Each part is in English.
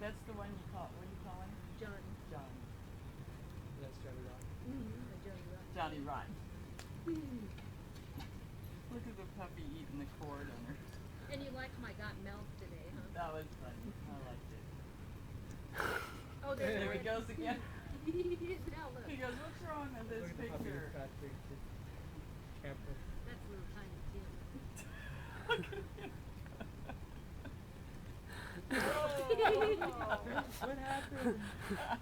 That's the one you call, what do you call him? John. John. That's Johnny Rock. Johnny Rock. Johnny Rock. Look at the puppy eating the cord on her. And you liked my got milk today, huh? That was funny. I liked it. Oh, There he goes again. Now look. He goes, what's wrong with this Look at the puppy picture? with fat big camper. That's little tiny Tim. What happened? Oh,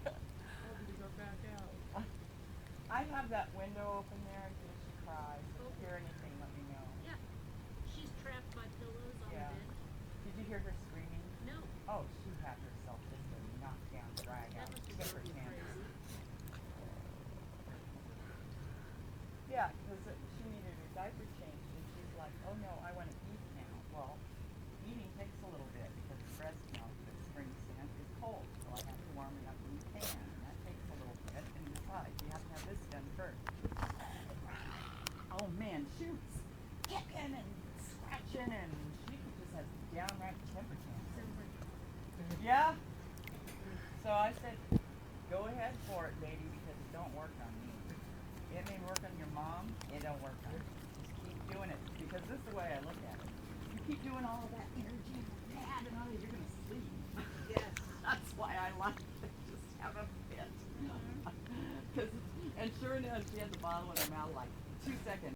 did he go back out? I have that window open there in case she cries. If you Okay. hear anything, let me know. Yeah. She's trapped by pillows on Yeah. the bed. Did you hear her screaming? No. Oh, she had herself just a knockdown drag That out. must be Temper really tantrum. crazy. Yeah, because she needed her diaper changed, and she's like, oh no, I want to eat now. Well, eating takes a little bit because the breast milk that springs in is cold, so I have to warm it up in the pan, and that takes a little bit. And besides, you have to have this done first. Oh man, she was kicking and scratching, and she just has downright temper tantrum. Yeah. So I said, go ahead for it, lady, because it don't work on me. It may work on your mom, it don't work on me. Just keep doing it, because this is the way I look at it. You keep doing all of that energy and mad and all that, you're gonna sleep. Yes. That's why I like to just have a fit. And sure enough, she had the bottle in her mouth like 2 seconds.